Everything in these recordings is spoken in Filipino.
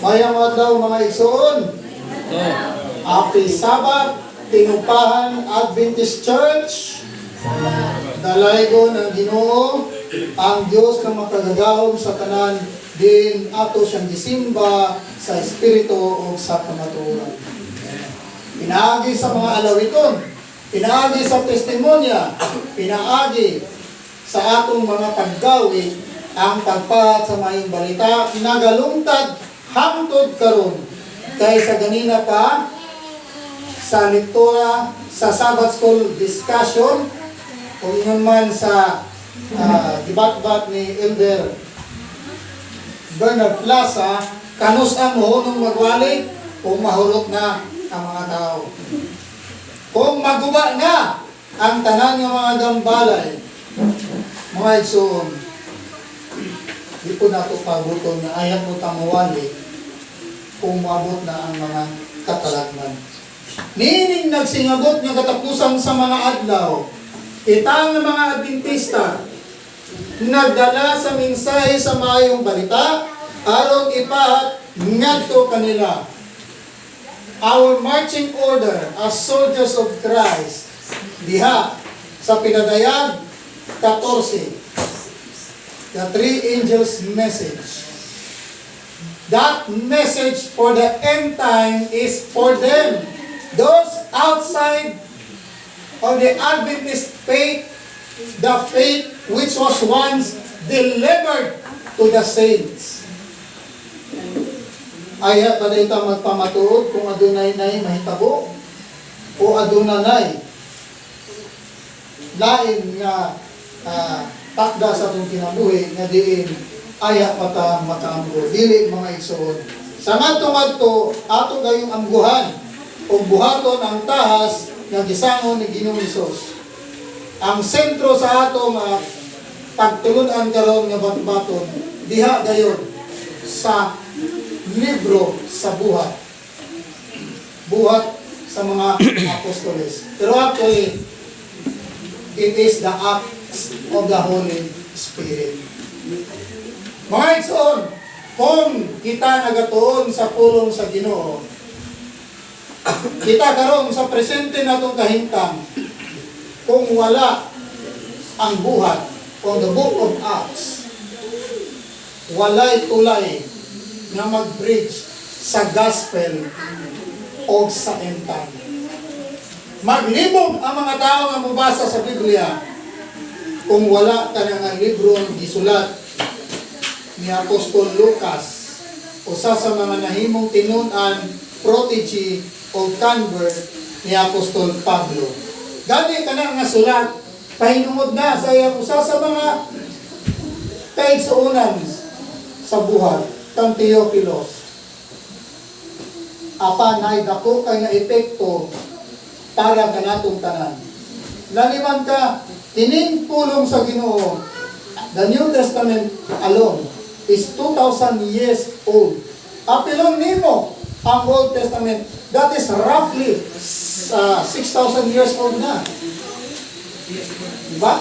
Mayang adlaw mga igsoon. Happy Sabbath, Tinupahan Adventist Church. Dalaygon ang Ginoo, ang Dios na makagagahom sa tanan din ato siyang gisimba sa espiritu o sa kamatuoran. Pinaagi sa mga alawiton, pinaagi sa testimonya, pinaagi sa atong mga paggawi ang pagpahat sa maayong balita, nagalungtad hangtod karon kaysa ganina pa sa lektura sa Sabbath School discussion o ingon man sa dibat-bat ni Elder Bernard Plaza, kanus ang mohonong magwali o mahurot na ang mga tao. Kung maguba na ang tanan ng mga gambalay, mga igsoon, di po nato paguton na ayat mo tamawali kung maabot na ang mga katalagman. Nining nagsingabot ng katapusan sa mga adlaw, itang mga Adventista nagdala sa mensahe sa maayong balita aron ipahat ngadto kanila. Our marching order as soldiers of Christ diha sa pinadayag 14, the three angels message. That message for the end time is for them, those outside of the Adventist faith, the faith which was once delivered to the saints. Aya pa ita magpamatuod kung adunay nay mahitabo o adunay lain nga takda sa atong kinabuhi nga diin aya pata makaamgo dili mga igsoon. Sa ngadto-ngadto ato gayong amguhan o buhaton ang tahas nga gisangon ni Ginoong Hesus. Ang sentro sa ato nga pagtulon-an karon nga batbaton diha gayon sa libro sa buhat. Buhat sa mga apostoles. Pero actually, it is the acts of the Holy Spirit. Mga igsoon, kung kita nagatuon sa pulong sa Ginoo, kita karon sa presente natong kahimtang, kung wala ang buhat o the book of Acts, walay tulay na mag-preach sa gospel o sa end time. Maglibog ang mga tao nga mubasa sa Biblia kung wala ka nga libro gisulat ni Apostol Lucas o sa mga nahimong tinunan protege o convert ni Apostol Pablo. Gani ka na nga sulat, pahinungod na sa iyang usa sa mga kaigsuonan sa buhat, kang Teopilos. Apan ay dako kay nga epekto para kanatong tanan. Laliman ka, kining pulong sa Ginoo, the New Testament alone is 2,000 years old. Apilon nimo ang Old Testament, that is roughly 6,000 years old na. Diba?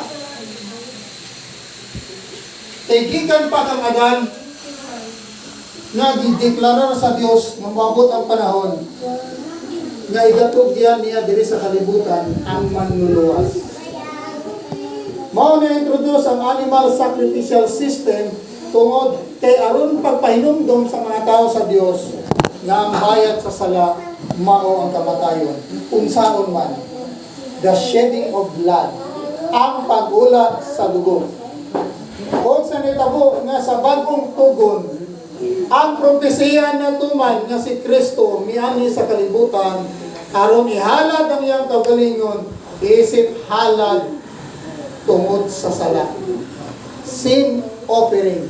Tegikan pa kang adan nga gideklarar sa Dios nga maabot ang panahon nga igatog niya diri sa kalibutan ang manluluwas. Mao na introduce ang animal sacrificial system tungod kay aron pagpahinumdom sa mga tao sa Dios nga ang bayad sa sala mao ang kamatayon. Unsaon man, the shedding of blood, ang pag-ulat sa dugo. Kung sa nitabo nga sa bagong tugon, ang propesiya na tuman nga si Kristo miani sa kalibutan aron ihalad ang iyang kaugalingon, isip halad tungod sa sala. Sin offering.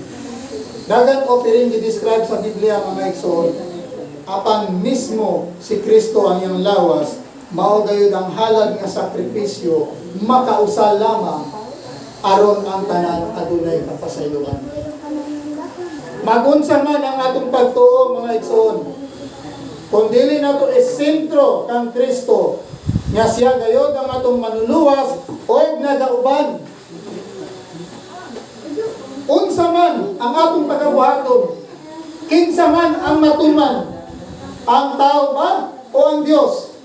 Dagan offering gi-describe sa Biblia mga igsoon. Apan mismo si Kristo ang iyang lawas, mao gayud ang halad nga sakripisyo, makausa lamang aron ang tanan adunay kapasayloan. Magunsa man ang atong pagtuo mga igsoon, kung dili nato isentro kang Kristo, nga siya gayod ang atong manluluwas o nagauban. Unsa man ang atong pagabuhaton, Kinsa man ang matuman? Ang tao ba o ang Dios?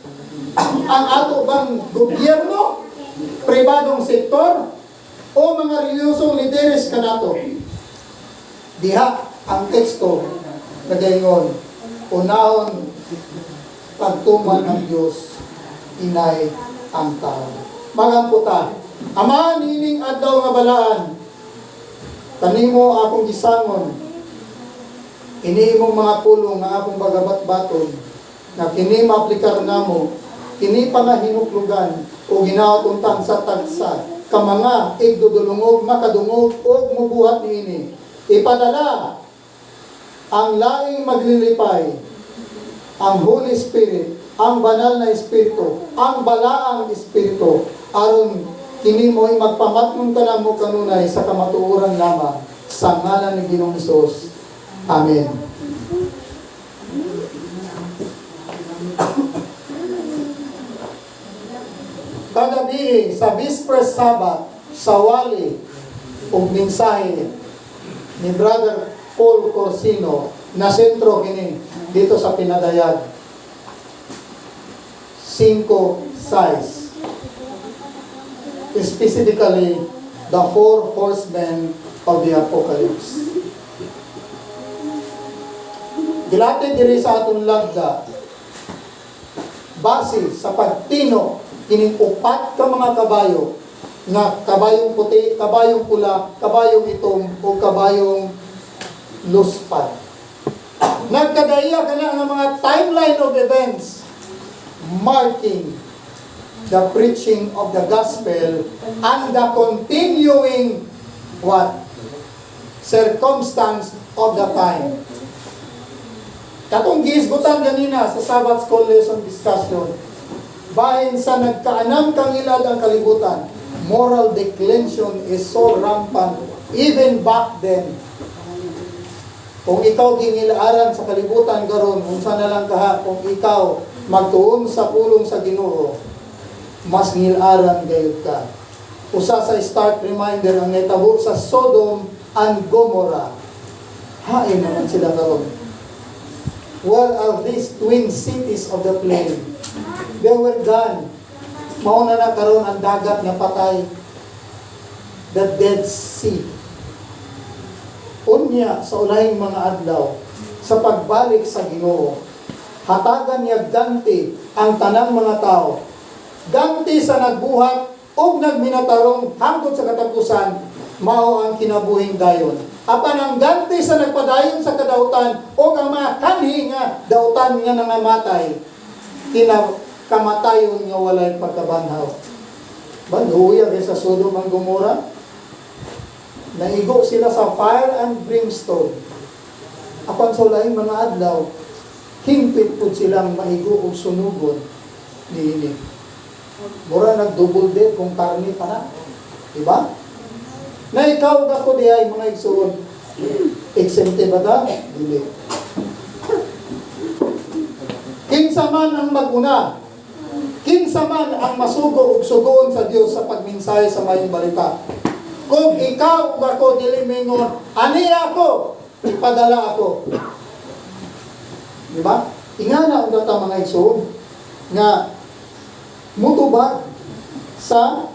Ang ato bang gobyerno, pribadong sektor, o mga reliyosong lideres kanato? Diha ang teksto nagaingon, unahon pagtuman ng Dios, inay ang tao. Magamputa, Ama, nining adlaw nga balaan, kanimo akong gisangon, ini imong mga pulong nga akong bagabat-baton, na kini maaplikar namo, kini panahinuklugan, o ginautuntang sa tagsa, ka mga igdudulungog, makadungog, o mubuhat niini. Ipadala ang laing maglilipay, ang Holy Spirit, ang banal na Espiritu, ang balaang Espiritu, aron kini mo'y magpamatnong ka na mo kanunay sa kamatuoran lamang sa ngalan ni Ginoong Hesus. Amen. Kagabi sa Vesper Sabbath, sa wali o mensahe ni Brother Paul Corsino na sentro kini dito sa Pinadayag 5:6, specifically the 4 horsemen of the Apocalypse. Gilatid diri sa atong lagda base sa pagtino kining upat ka mga kabayo, nga kabayong puti, kabayong pula, kabayong itom, o kabayong luspad. Nagkadaya ka na ng mga timeline of events marking the preaching of the gospel and the continuing what? Circumstance of the time. Katong giisgutan ganina sa Sabbath School Lesson Discussion, bahin sa nagkaanam kang ilad ang kalibutan, moral declension is so rampant even back then. Kung ikaw gingilaaran sa kalibutan garon, unsa na lang kaha, kung ikaw magtuon sa pulong sa Ginoo, mas ngilaran gayud ka. Usa sa stark reminder ang netabo sa Sodom and Gomorrah. Hain naman sila karon. Where are these twin cities of the plain? They were gone. Mauna na karon ang dagat nga patay. The Dead Sea. Unya sa ulahing mga adlaw, sa pagbalik sa Ginoo, hatagan niya ganti ang tanang mga tao. Ganti sa nagbuhat o nagminatarong hangtod sa katapusan, mao ang kinabuhing dayon. Apan ang ganti sa nagpadayon sa kadautan o ang mga kanhi nga dautan nga nangamatay, kamatayon nga walay pagkabanhaw. Banhuya kay sa Sodom and Gomorrah, naigo sila sa fire and brimstone. Apan sa ulahing mga adlaw, hingpit po silang maigo o sunugon niini. Mura nag-double dead kung karni pa na. Diba? Na ikaw ako di ay mga igsoon. Exempte ba ka? Dili. Kinsa man ang maguna, kinsa man ang masugo ug sugoon sa Dios sa pagmensahe sa mayong balita. Kung ikaw ako dili mingon, ani ako, ipadala ako. Diba? Ingana ang data mga igsoon nga mutubag sa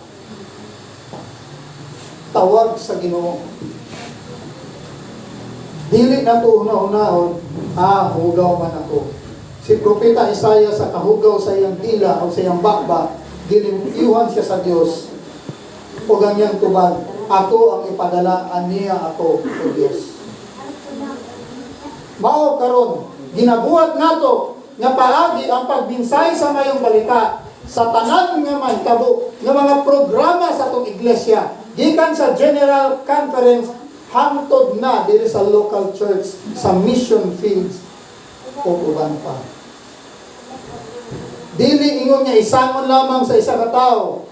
tawag sa Ginoo. Dili na to una-unahon, hugaw man ako. Si Propeta Isaiah sa kahugaw sa iyang dila o sa iyang bakba, gilimpiwan siya sa Dios. O ganyang tubag, ako ang ipadala, aniya ako o Dios. Mao karon, ginabuhat nato nga paagi ang pagbinsay sa mayong balita sa tanan nga man kabo nga mga programa sa atong iglesia, gikan sa general conference hangtod na diri sa local church, sa mission fields o uban pa. Dili ingon nga isangon lamang sa isa ka tawo,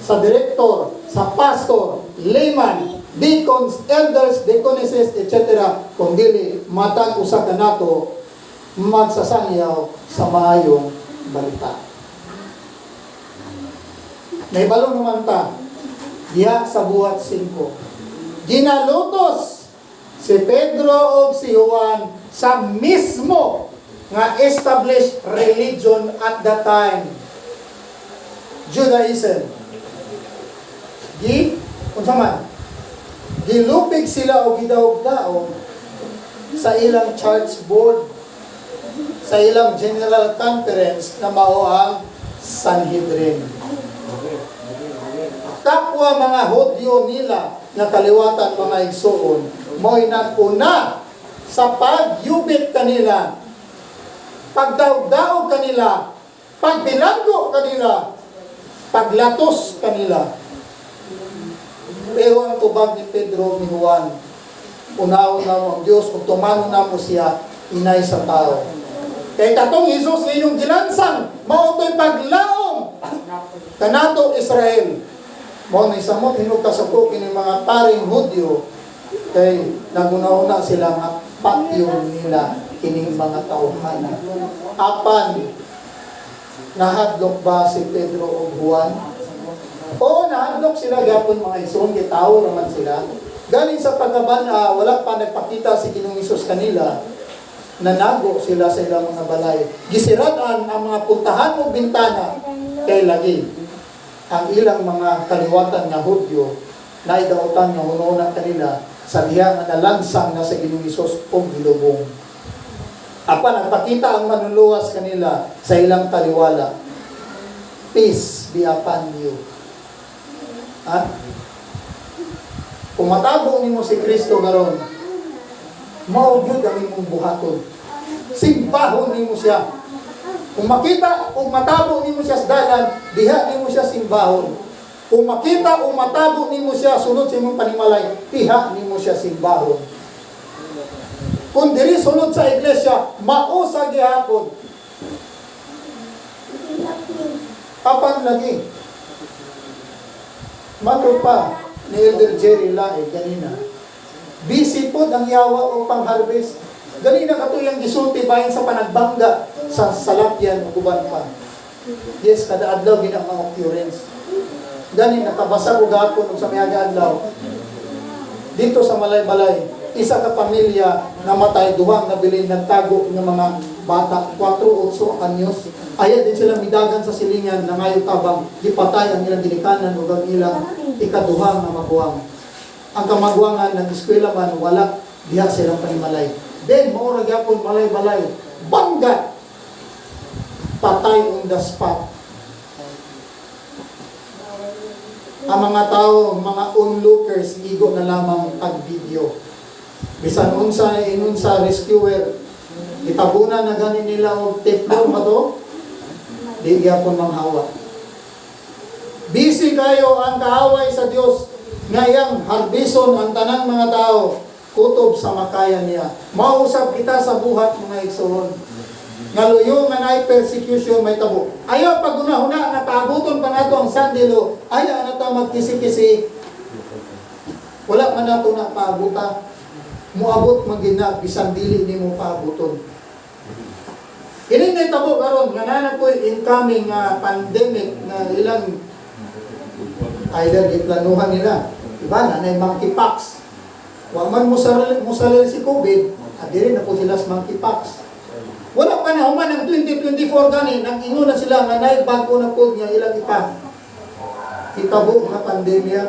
sa direktor, sa pastor, layman, deacons, elders, deaconesses, etc. Kung dili matag usa ka nato magsasangyaw sa maayong balita. Naibalo naman ta diha sa buhat 5. Ginalutos si Pedro o si Juan sa mismo nga established religion at that time, Judaism. Unsa man, gilupig sila o gidawog-daog sa ilang church board, sa ilang general conference na mao ang Sanhedrin. Kapwa mga Hudyo nila na kaliwatan mga igsoon, mo'y nag-una sa pagyubit kanila, pagdaog-daog kanila, pagbilanggo kanila, paglatos kanila. Pero ang tubag ni Pedro ni Juan, unahon na mo ang Diyos, kung tumano na mo siya, inay sa tao. Kaya katong Jesus inyong gilansang, mauto'y paglaom kanato Israel. Mao na isamot, hinugkasako kini mga paring Hudyo, kay naguna-una sila nga patyo nila kining mga tauhan. Apan, nahadlok ba si Pedro o Juan? Oo, nahadlok sila gapon mga ison, gitaw naman sila. Galing sa pagkaban, wala pa nagpakita si Ginoong Hesus kanila, nanago sila sa ilang mga balay. Gisiratan ang mga puntahan o bintana, kay lagi ang ilang mga kaliwatan na Hudyo na idautan nga hununa kanila sa diha nga nalansang na sa Ginoong Hesus o gilubong. Apa nagpakita ang manuluwas kanila sa ilang taliwala. Peace be upon you. Ha? Kung matabo nimo si Kristo karon, mao gyud ang imong buhaton. Simbahon nimo siya. Kung makita o matabo nimo siya sa dalan, diha nimo siya simbahon. Kung makita o matabo nimo siya sunod sa imong panimalay, diha nimo siya simbahon. Kung diri sunod sa iglesia, mao sa gihapon. Apan lagi. Matro pa ni Elder Jerry Lae ganina. Busy po ang yawa o pang-harvest. Ganina katuyang gisulti bayan sa panagbangga sa salakyan o guban pa. Yes, kada adlaw ginang mga occurrence. Gani nakabasa ko gapon sa miyaga adlaw. Dito sa Malay-Balay, isa ka pamilya namatay, duhang nabilin nagtago ng mga bata, 4-8 anyos. Ayat din sila midagan sa silingan na ngayon tabang ipatay ang ilang ginikanan o ang ilang ikaduhang na mabuwang. Ang kamagwangan ng eskwela man, wala diha silang panimalay. Then, maura gyapon Malay-Balay, bangga, patay on the spot. Ang mga tao, mga onlookers, igo na lamang pag-video. Bisan unsa inunsa rescuer, itabunan na ganin nila og teflon ba to? Di gyapon manghawa. Busy kayo ang kaaway sa Dios nga iyang harbison ang tanang mga tao kutob sa makaya niya. Mausap kita sa buhat mga igsoon. Nga luyo nga naay persecution may tabo. Ayaw pag una-una nga paabuton pa nato ang sandilo, ayaw na ta magkisi-kisi. Wala man nato na paabuta. Muabot man gina bisan dili nimo paabuton. Kini na tabo karon nga na po incoming pandemic na ilang either giplanuhan nila. Iba na nay monkeypox. Wa man mo sarili si COVID, adiri na po sila sa monkeypox. Wala pa na human ang 2024 gani, nang ingon na sila nga nay bago na po nga ilang itabo nga pandemya.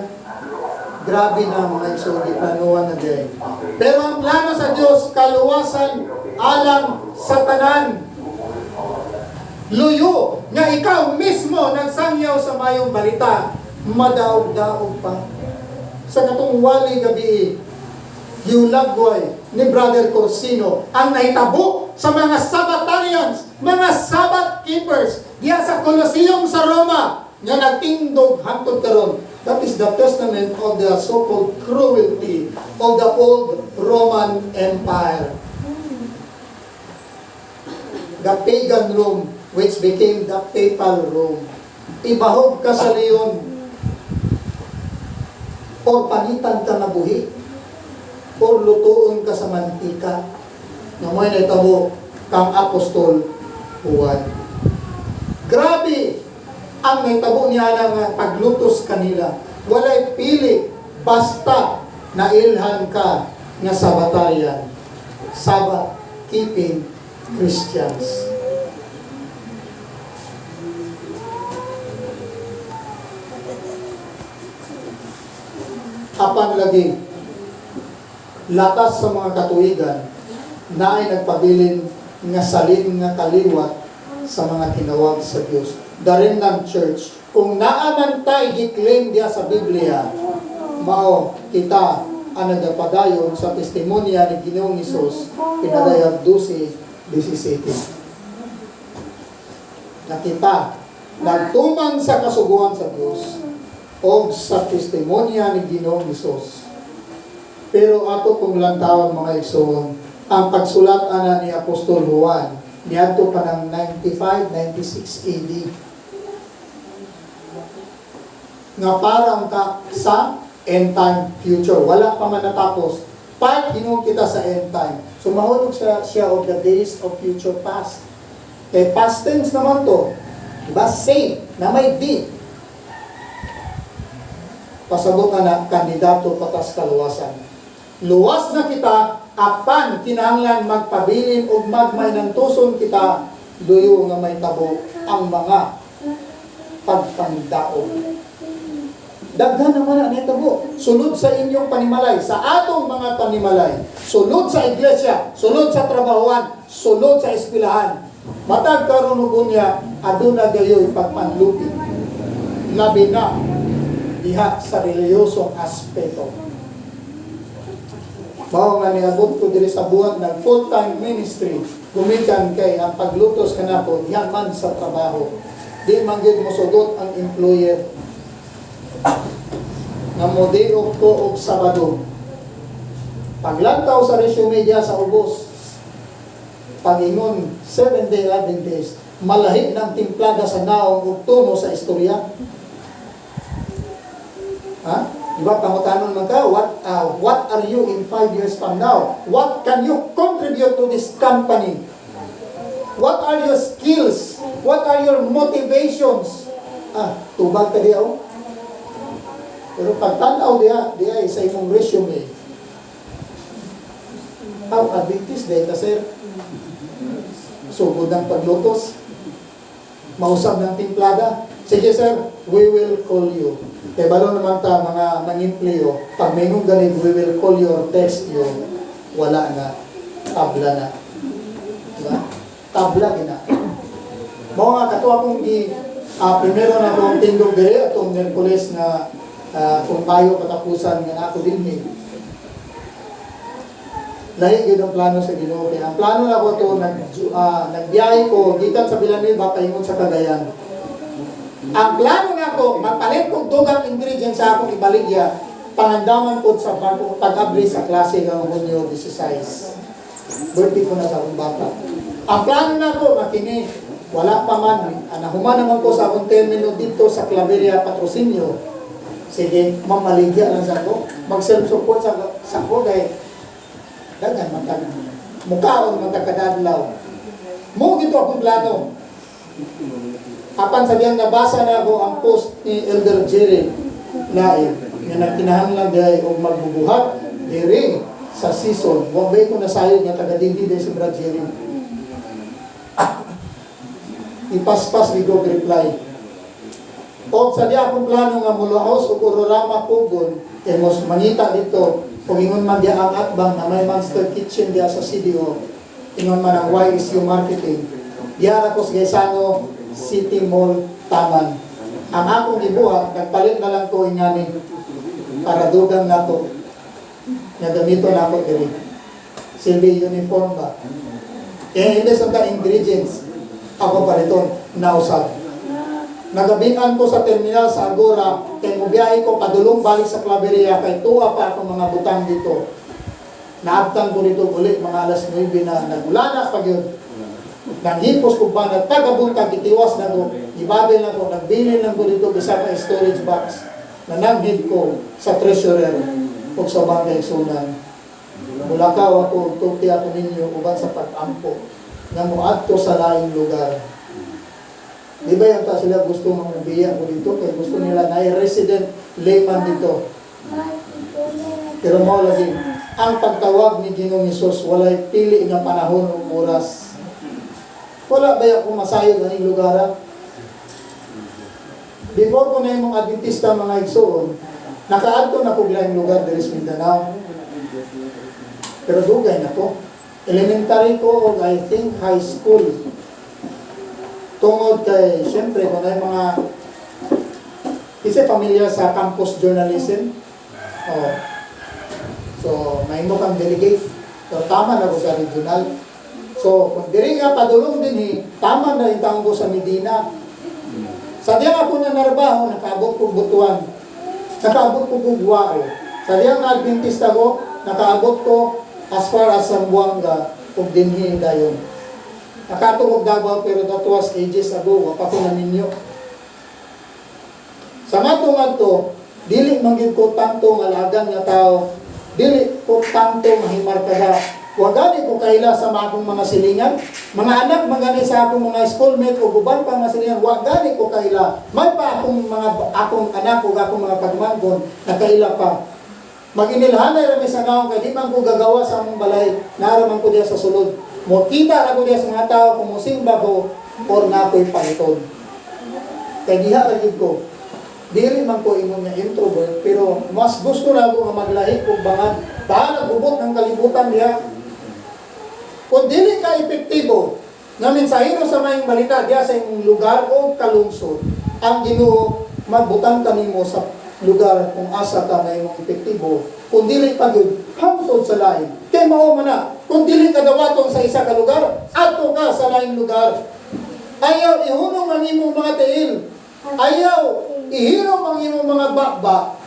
Grabe na mga igsoon, planuhan na din. Pero ang plano sa Diyos, kaluwasan, alam sa tanan. Luyo, nga ikaw mismo nagsangyaw sa mayong balita, madaog-daog pa. Sa katong wali gabi, Yulagway ni Brother Corsino, ang naitabo sa mga Sabbatarians, mga Sabbath keepers, diya sa Colosseum sa Roma, nga nagtindog hangtod karon. That is the testament of the so-called cruelty of the old Roman Empire. The pagan Rome, which became the papal Rome. Ibahog ka sa leon, or panitan ka na buhi, or lutuon ka sa mantika. Namoy na itabo kang Apostol Juan. Grabe ang naitabo niya ng paglutos kanila. Walay pili, basta nailhan ka nga Sabbatarian. Sabat, law-keeping Christians. Apan lagi, latas sa mga katuigan na ay nagpabilin nga salin nga kaliwat sa mga tinawag sa Dios. Darin ng church, kung naaman tayo i-claim diya sa Biblia, mao kita ang nagapadayon sa testimonya ni Ginoong Hesus, pinadayag 12:17. Na kita nagtumang sa kasuguan sa Dios o sa testimonya ni Ginoong Hesus. Pero ato kung lantawan mga igsoon, ang pagsulat ana ni Apostol Juan niadto pa ng 95-96 AD nga parang ka sa end time future. Wala pa man natapos. Part hinuon kita sa end time. So mahulog siya of the days of future past. Eh past tense naman to. Diba? Same. Na may be. Pasabot na kandidato patas kaluwasan. Luwas na kita, apan kinahanglan magpabilin o magmay ng tuson kita, luyo nga may tabo ang mga pagpandaog. Daghan naman na tabo. Sulod sa inyong panimalay, sa atong mga panimalay, sulod sa iglesia, sulod sa trabahoan, sulod sa eskwelahan. Matag karon ug unya aduna gayoy pagpanlupi. Labi na diha sa reliyosong aspeto. Mao nga niabot ko diri sa buhat ng full-time ministry, gumikan kay ang paglutos kanako diha man sa trabaho. Di man gyud mosudot ang employer. Nga modelo ko og Sabado. Paglantaw sa resume diha sa ubos, Panginoon 7-day Adventist, malahi ng timplada sa naong ug tuno sa istorya. Ha? Diba, pangutanon man ka, what are you in 5 years from now? What can you contribute to this company? What are your skills? What are your motivations? Tubag ka diya, oh. Pero pagtanaw diya sa imong resume. How Adventist day ka, sir? Sugod ng paglutos. Mausap ng timplada. Sige, sir, we will call you. Kaya balo naman ta mga manimpleo, pag may nung ganit, we will call your text you, wala na, tabla na. Diba? Tabla gina. Mga katuwa kong primero na kong tindog diri, atong Merkules na kung tayo katapusan nga ako din eh. Lahi yun ang plano sa Ginoo. Ang plano na ko ito, nagbiyahe ko, gikan sa Villanueva, paingon sa Cagayan. Ang plano nga ko, magpalit kong dugang ingredients sa akong ibaligya, pangandaman ko sa pag-abri sa klase ng Hunyo 16. Birthday ko na sa akong bata. Ang plano nga ko, makini, wala pa man, nahuman naman ko sa akong termino dito sa Claveria Patrocinio. Sige, mamaligya lang sa ako. Mag-self-support sa ako, dahil dagan matag mukhaon matagkadadlaw. Mo gito akong plano. Apan sa diyang nabasa na ako ang post ni Elder Jerry Laib nga nagkinahanglan diay og magbubuhat diri sa season. Wa bay ko nasayod nga taga-dindi din si Brad Jerry. Ipaspas ni go reply. O sa diya akong plano nga mulaos o Urorama Pugon kay mos mangita dito kung ingon man diya ang atbang na may monster kitchen diya sa CDO, ingon man ang YSU marketing diya ako sa Gaisano City Mall Taman. Ang akong gibuhat, nagpalit na lang ko ingani para dugang na to nga gamito na ako diri. Silbi uniform ba? Hindi sa ingredients ako paliton nausap. Nagabihan ko sa terminal sa Agora, kay mubiyahe ko padulong balik sa Claveria, kay tuwa pa akong mga butang dito. Naabtan ko dito ulit mga alas 9 na nagulana pa yun. Nanghipos ko ba, nagpagabuntag, itiwas na ko, ibabil na ko, nagbilin lang ko dito bisa ka storage box. Nananghid ko sa treasurer o sa bangkay sunan. Mula ka ako, tuti ako ninyo, uban sa pag-ampo, na muadto sa laing lugar. Di ba yung sila gusto mong ubiyak ko dito? Kaya gusto nila na resident layman dito. Pero mo lagi, ang pagtawag ni Ginoong Hesus walay pili nga panahon o oras. Wala ba akong masayod aning lugar? Before ko na yung mga Adventista mga igsoon, nakaadto na ko bilang lugar diri sa Mindanao. Pero dugay na to. Elementary ko o I think high school. Tungod kay, siyempre, kung na yung mga kasi familiar sa campus journalism. Oh. So, may mo kang delegate. So, tama na ko sa regional. So, kung diri nga padulong din tama na yung taong ko sa Medina. Sa diyan ako na narbaho, nakaabot ko butuan. Nakaabot ko gugwao. Sa diyan nga Adventista ko, nakaabot ko as far as Zamboanga, kung dinhi dayon. Nakatungog Davao, pero that was ages ago, wapa ko na ninyo. Sa matungad to, dili manggid ko tanto malagan nga tao, dili ko tanto mahimar kada. Wagani ko kaila sa akong mga silingan, mga anak magani sa akong mga schoolmate o guban pa mga silingan, wagani ko kaila. May pa akong anak o akong mga pagmanggon na kaila pa. Maginilhanay rami sa naong kay di man ko gagawa sa among balay, naraman ko diya sa sulod. Mo kita ra ko diya sa mga tao kung musimba ko or nakoy paniton. Kay diha ra gid ko. Dili man ko ingon nga introvert, pero mas gusto na ko nga maglahi og bangad. Bahala gubot ng kalibutan diha. Kung dili ka epektibo nga mensahero sa mayong balita diya sa imong lugar o kalungsod, ang Ginoo magbutang kanimo sa lugar kung asa ka na imong epektibo. Kung dili pa gyud hangtod sa lain. Kay mao man na, kung dili ka dawaton sa isa ka lugar, adto ka sa laing lugar. Ayaw ihunong ang imong mga tiil. Ayaw ihirom ang imong mga bakba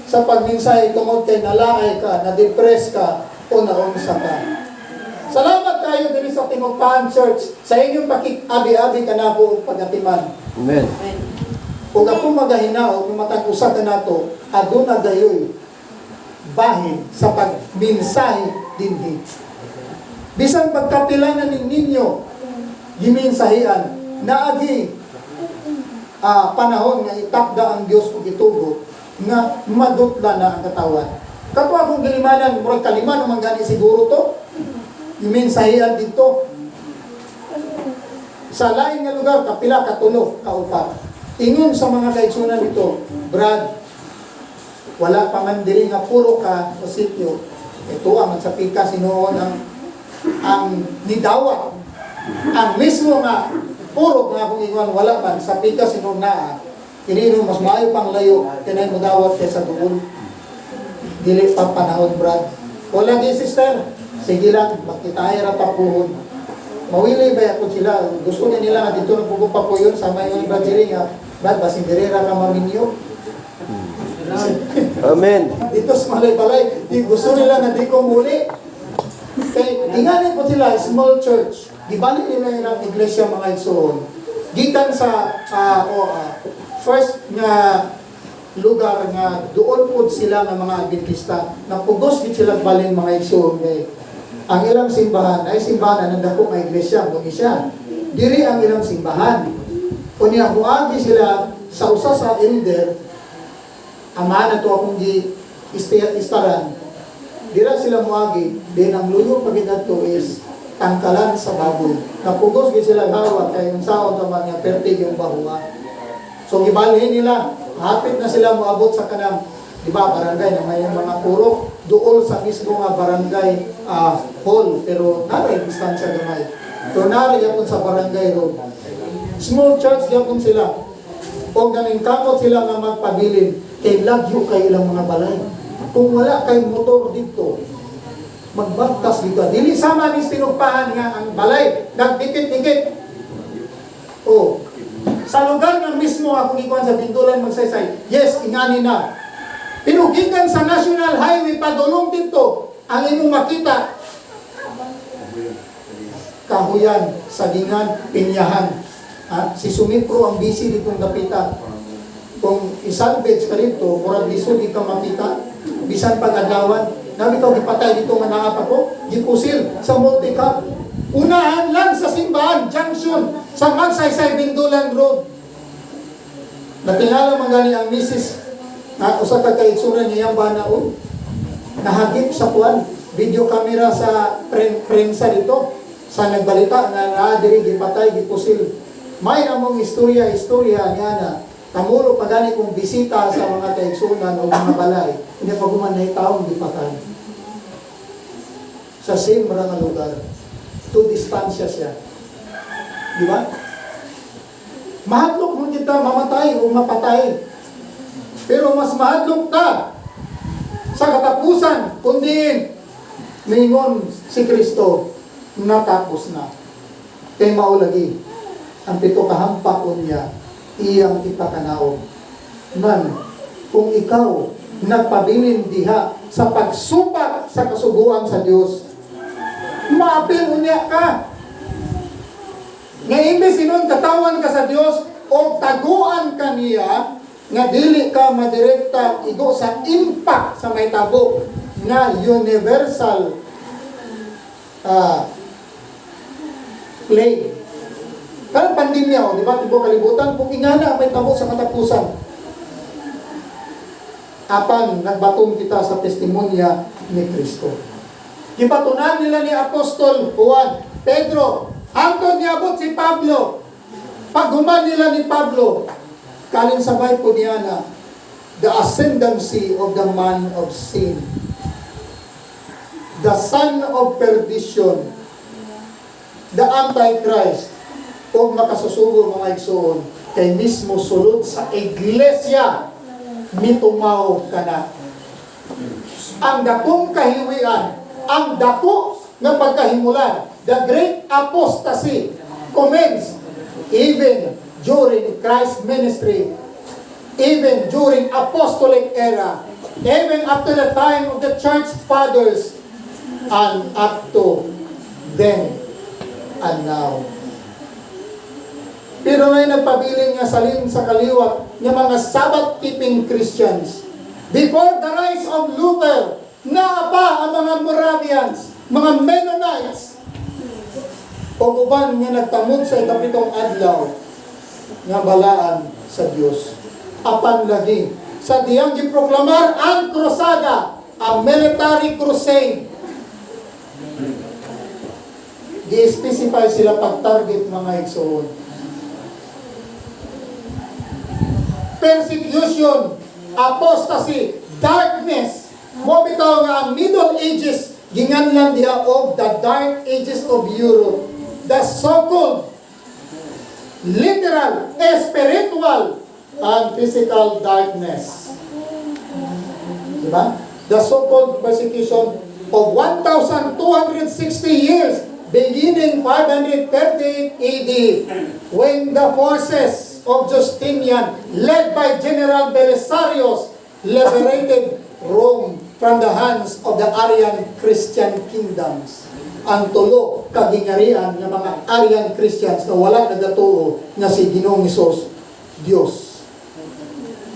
sa pagminsay tungod kay nalaay ka, na-depress ka o naunsa ka. Salamat kayo din sa Timogpahan Church sa inyong pakik-abi-abi ka na po pagatiman. Amen. Kung ako magahinaw, kung matag-usa ka na to, aduna gayoy bahin sa pagminsahe dinhi. Bisan pagkapilanan ninyo, giminsahian, naagi panahon nga itakda ang Diyos kung itugo, nga madutla na ang katawan. Kapwa akong gilimanan, murag kalima naman gani siguro to, giminsahian dito. Sa lain nga lugar, kapila, katulo, kaupat. Ingon sa mga kaigsunan dito, Brad, wala pa man diri nga puro ka o sityo. Ito ang sa pika sinuon ang nidawat. Ang mismo nga puro nga kung ingon wala man sa pika sinuon na kinino mas maayo pang layo kinay modawat kaysa duol. Dili pa panahon, Brad. Wala di sister. Sige lang, makitahay ra pa puhon. Mawili ba ako sila? Gusto niya nila nga dito nagpugo pa po yun sa may Brad Jiri nga. Brad, basindirera ka maminyo. Amen. Dito sa malay-balay, di gusto nila na di ko muli. Kaya, tinganin po sila, small church. Di balik nila yung iglesia mga igsoon. Gikan sa first nga lugar nga doon po sila ng mga Adventista. Napugos din sila balin mga igsoon. Ang ilang simbahan ay simbahan na nandako nga iglesia, kung siya. Diri ang ilang simbahan. Kung niya, buagi sila sa usa sa elder, ama na to akong istaran. Dira sila muagi, din ang luyo pagkita to is tangkalan sa baboy. Napugos gid sila hawak kay yung saon naman nga pertig yung bahuwa. So gibalhin nila, hapit na sila moabot sa kanang di ba barangay na may mga puro duol sa mismo nga barangay hall pero naray distansya gamay. So naray yapon sa barangay road. Small church yapon sila. O ganing kamot sila nga magpabilin kay lagyo kay ilang mga balay. Kung wala kay motor dito, magbagtas dito. Dili sama ni tinugpahan nga ang balay, nagdikit-dikit. O, sa lugar ng mismo ako ikuan sa Bintulan magsaysay, yes, ingani na. Pinugikan sa National Highway, padulong dito, ang imong makita, kahuyan, sagingan, pinyahan. Si Sumipro ang busy ditong dapitan. Kung isalvage ka dito, murag lisod di ka makita, bisan pag-adlawan, nabi ito, gipatay dito nga naapa ko, gipusil sa multi-cup. Unahan lang sa simbahan, junction, sa Magsaysay, Bindulan Road. Natingala man gani ang misis, usa ka kaitsuran niya yung banaon. nahagip sa kuwan, video camera sa prensa dito, sa nagbalita na naadiri, gipatay, gipusil. May namong istorya niya na tamulo pa gani kong bisita sa mga kaigsunan o mga balay, hindi pa gumanay taong gipatay. Sa same nga lugar, to distansya siya. Di ba? Mahadlok mo kita mamatay o mapatay. Pero mas mahadlok ka sa katapusan, kundi mingon si Kristo, natapos na. Kay maulagi, ang pito kahampakon niya, iyang ipakanaog. Man, kung ikaw nagpabilin diha sa pagsupat sa kasuguan sa Diyos, maapil unya ka. Nga imbes sinon katawan ka sa Dios o taguan ka niya, nga dili ka madirekta igo sa impact sa may tabo nga universal plague. Karang pandemya, di ba? Tibo kalibutan, kung ingana may tabo sa katapusan. Apan nagbatong kita sa testimonya ni Kristo. Gibatunan nila ni Apostol Juan, Pedro, hangtod niabot si Pablo. Paghuman nila ni Pablo, kalin sabay po niya na the ascendancy of the man of sin, the son of perdition, the Antichrist, o makasusugo mga igsoon, kay mismo sulod sa iglesia, mitumaw ka na. Ang dakong kahiwian, ang dako ng pagkahimulan, the great apostasy, commenced even during Christ's ministry, even during apostolic era, even up to the time of the church fathers, and up to then and now. Pero ngayon nagpabiling nga salin sa kaliwat ng mga Sabbath-keeping Christians. Before the rise of Luther, na pa ang mga Moravians, mga Mennonites, o uban nga nagtamod sa ikapitong adlaw nga balaan sa Dios. Apan lagi sa diyang giproklamar ang krusada, ang military crusade. Gi-specify sila pag-target mga igsoon. Persecution, apostasy, darkness. Mo bitaw nga ang Middle Ages ginganlan diha of the Dark Ages of Europe. The so-called literal, spiritual, and physical darkness. Diba? The so-called persecution of 1,260 years, beginning 538 AD, when the forces of Justinian, led by General Belisarius, liberated Rome from the hands of the Arian Christian kingdoms. Ang tulo kagingarian ng mga Arian Christians na wala nagatuo na si Ginoong Hesus, Diyos.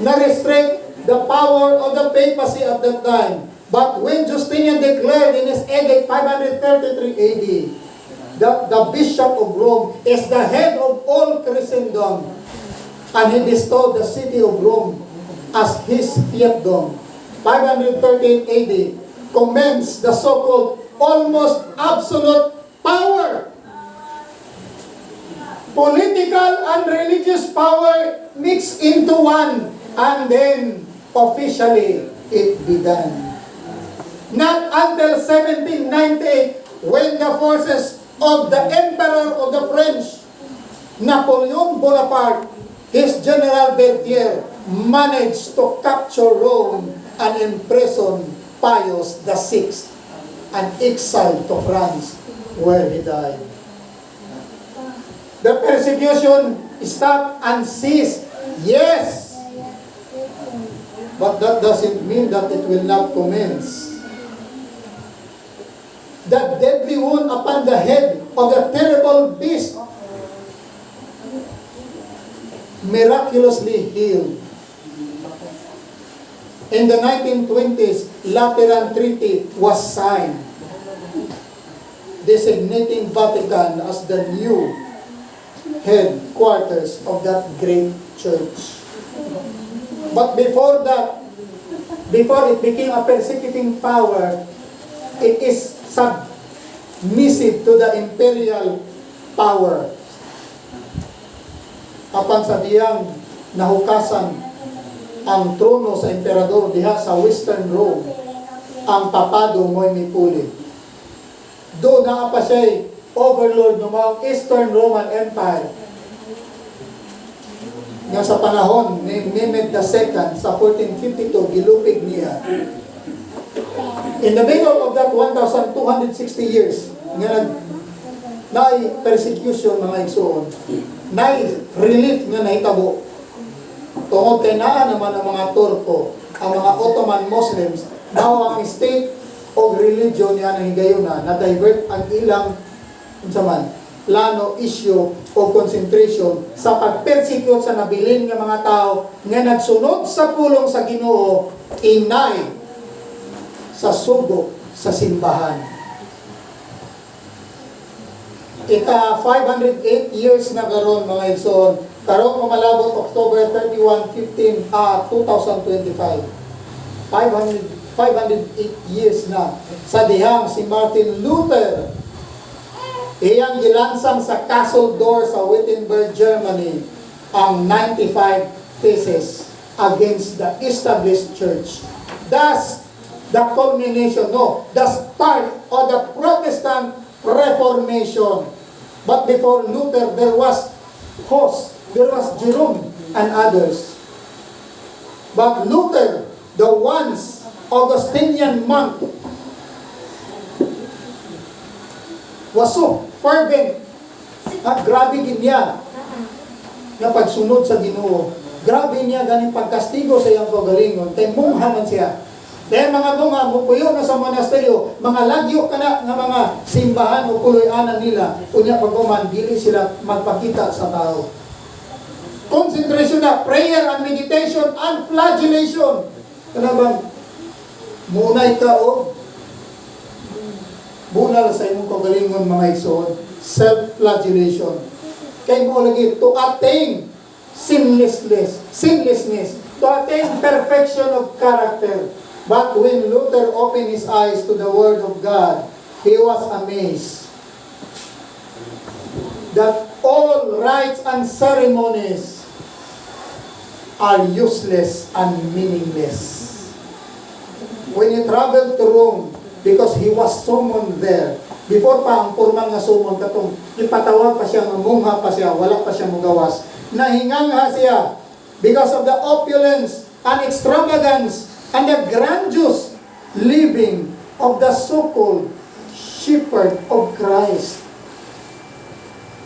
Na-restrict the power of the papacy at that time. But when Justinian declared in his edict 533 AD that the Bishop of Rome is the head of all Christendom, and he bestowed the city of Rome as his fiefdom, 513 AD commenced the so-called almost absolute power. Political and religious power mixed into one, and then officially it began. Not until 1798, when the forces of the Emperor of the French, Napoleon Bonaparte, his General Berthier, managed to capture Rome and imprison Pius VI and exiled to France, where he died. The persecution stopped and ceased. Yes, but that doesn't mean that it will not commence. That deadly wound upon the head of the terrible beast miraculously healed. In the 1920s, Lateran Treaty was signed, designating Vatican as the new headquarters of that great church. But before that, before it became a persecuting power, it is submissive to the imperial power. Apan sa diyang nahukasan ang trono sa emperador diha sa Western Rome, ang papado mo'y mipuli. Doon na pa siya overlord ng mga Eastern Roman Empire. Nga sa panahon ni Mehmed II sa 1452, gilupig niya. In the middle of that 1,260 years, nga na persecution mga igsoon, na relief nga nahitabo. Tungod kay naa naman ang mga Turko, ang mga Ottoman Muslims, now ang state o religion niya ng higayuna na divert ang ilang plano, issue o concentration sa pag-persecute sa nabilin ng mga tao nga nagsunod sa pulong sa Ginoo, inay sa sugo sa simbahan. Ika 508 years na karon mga igsoon, karon mamalabot October 31, 2025. 508 years na sa dihang si Martin Luther iyang gilansang sa Castle Door sa Wittenberg, Germany ang 95 theses against the established church. Thus, the culmination, the start of the Protestant Reformation. But before Luther, there was Hus, there was Jerome, and others. But Luther, the once Augustinian monk, was so fervent at grabe gid niya na pagsunod sa Ginoo. Grabe niya ganing pagkastigo sa iyang kagalingon kay mungha man siya. Kaya mga mungha mupuyo na sa monasteryo, mga lagyo kana nga mga simbahan o puloy-anan nila, unya pagkuman dili sila magpakita sa tao. Concentration na prayer and meditation and flagellation. Kana bang munay ka o bunal sa imong kagalingon mga igsoon, self-flagellation. Kay mo lagi to attain sinlessness, to attain perfection of character. But when Luther opened his eyes to the Word of God, he was amazed that all rites and ceremonies are useless and meaningless. When he traveled to Rome, because he was summoned there. Before pa ang formal nga summon katong ipatawag pa siya, mungha pa siya, wala pa siya mugawas. Nahinganga siya because of the opulence and extravagance and the grandiose living of the so-called shepherd of Christ.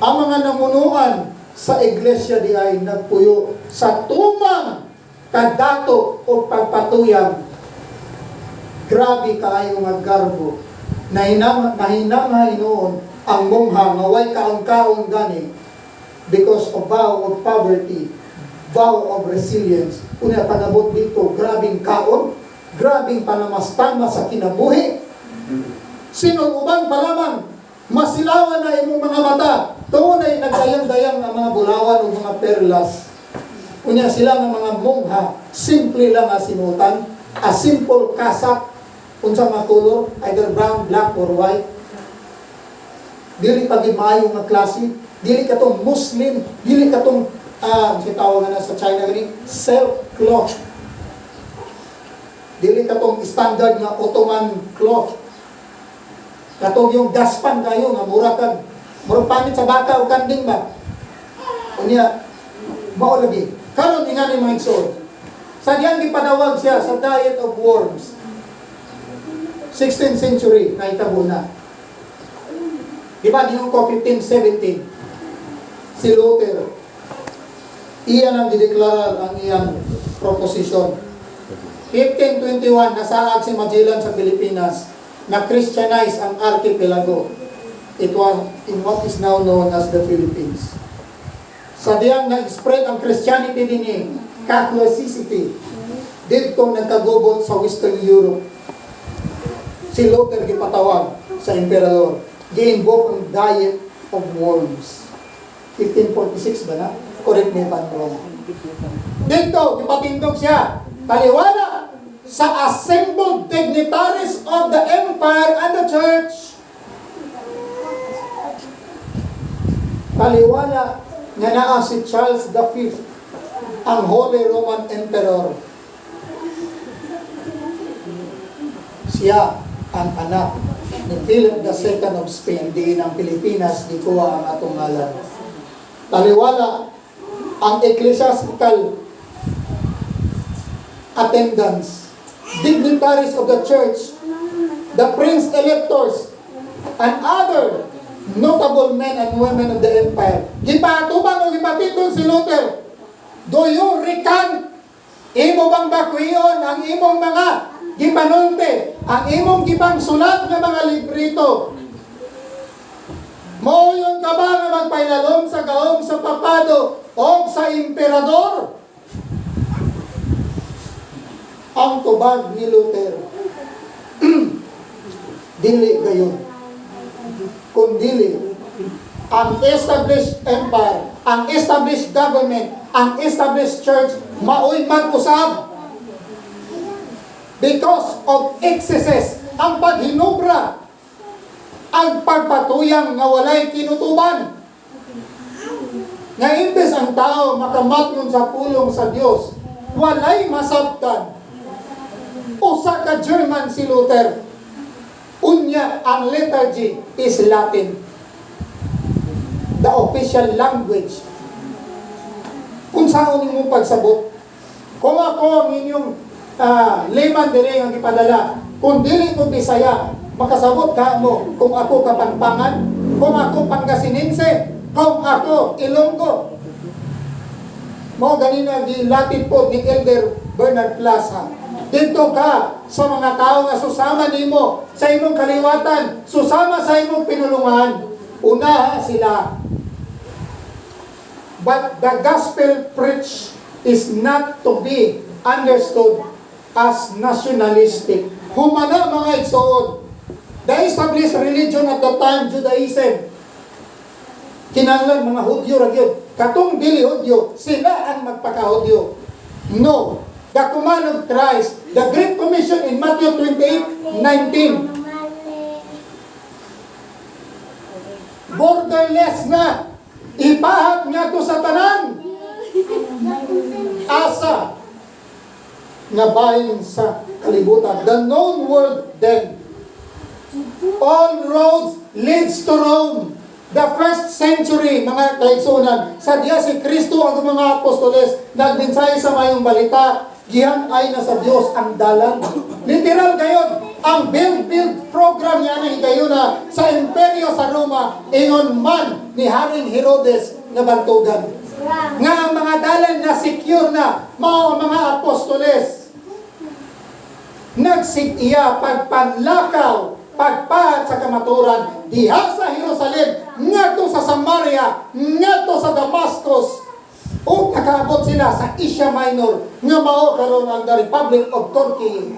Ang mga namunuan sa iglesia di ay nagpuyo sa tumang kadato o pagpatuyang. Grabe kaayo nga garbo. Nahinamay noon ang mungha nga way kaon-kaon gani because of vow of poverty, vow of resilience. Una panabot dito, grabing kaon, grabing panamastamas sa kinabuhi. Sino ubang palamang masilawan na imong mga mata. Tuon ay nagdayang-dayang ang mga bulawan o mga perlas. Unya sila ng mga mungha, simple lang asimutan, a simple kasak, unsa nga color, either brown, black, or white. Dili pagid maayo nga klase, dili katong Muslim, dili katong sitawag na sa China gani, silk cloth. Dili katong standard nga Ottoman cloth. Katong yung gaspan kayo nga mura panit sa baka o kanding ba. Unya mao lagi. Karon ingani mga igsoon. Sa diyang gipadawag siya sa diet of worms. 16th century, naitabo na. Diba, yung ko 1517, si Luther, iyan ang dideklarar ang iyang proposition. 1521, nasaag si Magellan sa Pilipinas, na Christianize ang archipelago. It was in what is now known as the Philippines. Sa diyang nag-spread ang Christianity din Catholicity, dito nagkagubot sa Western Europe. Si Luther gipatawag sa emperador. Gi-invoke ang diet of worms. 1546 ba na? Correct me if I'm wrong. Dito, gipatindog siya. Taliwala sa assembled dignitaries of the empire and the church. Paliwala nga naa si Charles V, ang Holy Roman Emperor. Siya ang anak ni Philip II of Spain, diin ang Pilipinas, di kuha ang atong ngalan. Taliwala ang ecclesiastical attendants, dignitaries of the church, the prince-electors, and other notable men and women of the empire. Gipatubang o gipatitong si Luther, do you recant? Imo bang bakwiyon ang imong mga gipanulti, ang imong gipang sulat ng mga librito? Mauyon ka ba nga magpailalom sa gaong sa papado o sa emperador? Ang tubag ni Luther, dili gayon. Kung dili, ang established empire, ang established government, ang established church, maoy mag-usab. Because of excesses, ang paghinubra, ang pagpatuyang nga walay kinutuban. Nga imbes ang tao makamatngon sa pulong sa Dios, walay masabtan. Usa ka German si Luther. Unya, ang liturgy is Latin. The official language. Kung saan mo pagsabot. Kung ako ang inyong layman dire ang ipadala, kung dili ko Bisaya, makasabot ka mo kung ako Kapampangan, kung ako Pangasinense, kung ako Ilonggo. Mo ganina di Latin po ni Elder Bernard Plaza. Dito ka sa mga tao nga susama nimo sa imong kaliwatan, susama sa imong pinulungan. Unaha sila. But the gospel preached is not to be understood as nationalistic. Humana mga igsoon. The established religion at the time, Judaism, kinahanglan mga Hudyo ra gyud. Katong dili Hudyo, sila ang magpaka-Hudyo. No. The command of Christ, the Great Commission in Matthew 28:19. Borderless na. Ipahat nga to sa tanan. Asa nga bahin sa kalibutan. The known world then. All roads leads to Rome. The first century, mga kaigsunan, sa diya si Kristo ang mga apostoles, nagmensahe sa mayong balita, gihan ay na sa Dios ang dalan. Literal gayon, ang build program niya na higayuna sa imperyo sa Roma, ingon man ni Haring Herodes na bantugan. Nga ang mga dalan na secure na, mga apostoles, nagsig-iya pagpanlakaw, pagpahat sa kamaturan, diha sa Jerusalem, ngadto sa Samaria, ngadto sa Damascus, o nakaabot sila sa Asia Minor, nga mao karon ang the Republic of Turkey.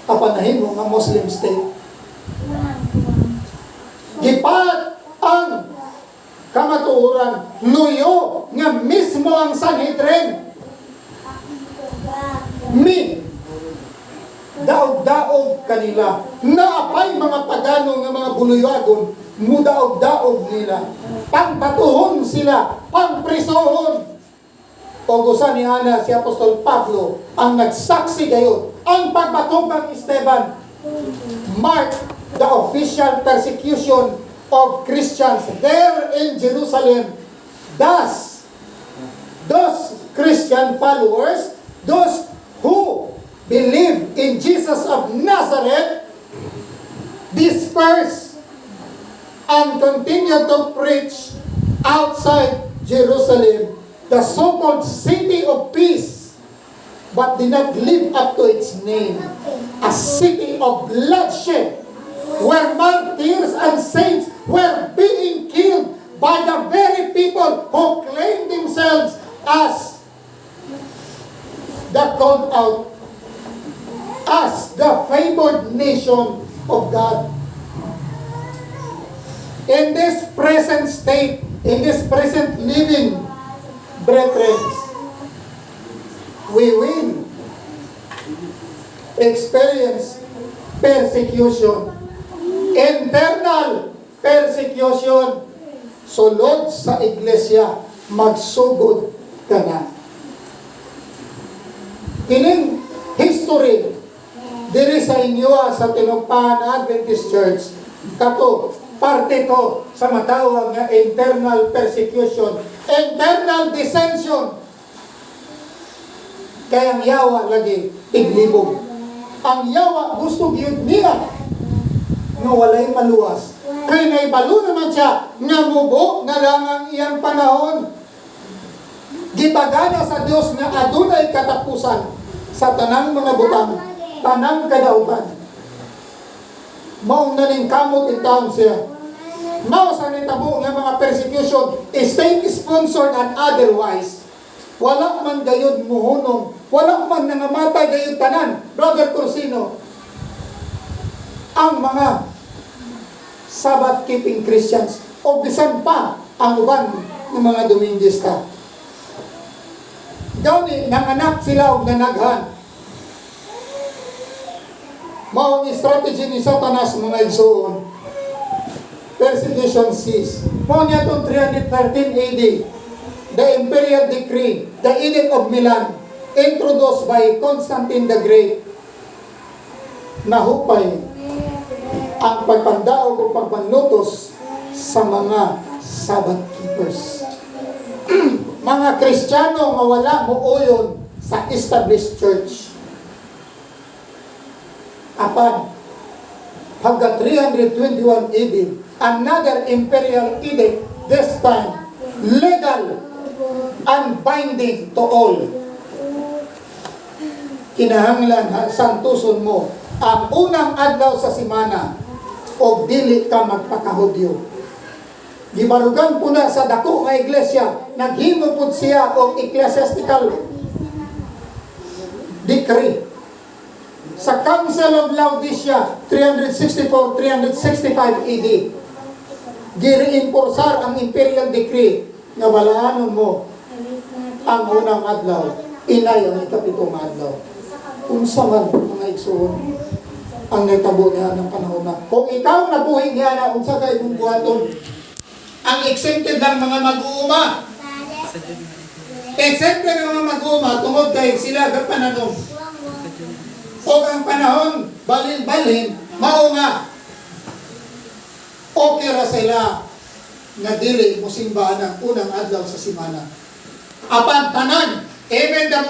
Kapanahin mo nga Muslim state. Gipat ang kamatuoran, luyo nga mismo ang Sanhedrin. Daog-daog kanila. Naapay mga pagano nga mga buluyagon, mudaog-daog nila. Pangpatuhon sila, pangprisohon. O gusa ni Ana, si Apostol Pablo, ang nagsaksi gayon. Ang pagbatubang Esteban, marked the official persecution of Christians there in Jerusalem. Thus, those Christian followers, those who believe in Jesus of Nazareth, disperse and continue to preach outside Jerusalem, the so-called city of peace, but did not live up to its name, a city of bloodshed, where martyrs and saints were being killed by the very people who claim themselves as the called out, as the favored nation of God. In this present state, in this present living, brethren, we will experience persecution. Internal persecution. Sulod sa iglesia, magsugod ka na. Kining history diri sa inyo sa Tinupaan Adventist Church, kato, parte to sa matawag nga internal persecution, internal dissension. Kaya ang yawa lagi iglibog. Ang yawa gusto gyud niya nga walay maluwas. Kay naibalo naman siya nga mubo nga lang ang iyang panahon. Gipagana sa Dios nga adunay katapusan sa tanang mga butang, tanang kadaugan. Mao na ning kamot in town siya. Mao sa nitabo nga mga persecution, state sponsored and otherwise. Wala man gayud muhunong, wala man nangamatay gayud tanan, Brother Corsino. Ang mga Sabbath-keeping Christians, o bisan pa ang uban ng mga Domingista. Gawin, nanganak sila og nanaghan. Mao ang strategy ni Satanas mga igsoon. Persecution cease. Mao niya itong 313 AD, the Imperial Decree, the Edict of Milan, introduced by Constantine the Great, nahupay ang pagpandaog o pagpanlutos sa mga Sabbath keepers. Mga Kristiyano nga wala muuyon sa established church. Apan, hanggang 321 AD, another imperial edict, this time, legal and binding to all. Kinahanglan, santuson mo, ang unang adlaw sa simana, o dili ka magpakahudyo. Gibarugan po na sa dako nga iglesia, naghimo po siya o ecclesiastical decree. Sa Council of Laodicea, 364-365 AD, giri-enforsar ang imperial decree na walaanon mo ang unang adlaw, inay ang ikapitong adlaw. Kung saan mga igsoon ang naitabo niya ng panahon na. Kung ikaw nabuhi niya na unsa kay mong buhaton, ang exempted lang mga mag-uuma. Exempted lang mga mag-uuma tungod kay sila gagpananong. O ang panahon, balin-balin, mao nga. Okay ra sila nga dili mo simbahan ang unang adlaw sa simana. Apan tanan, even the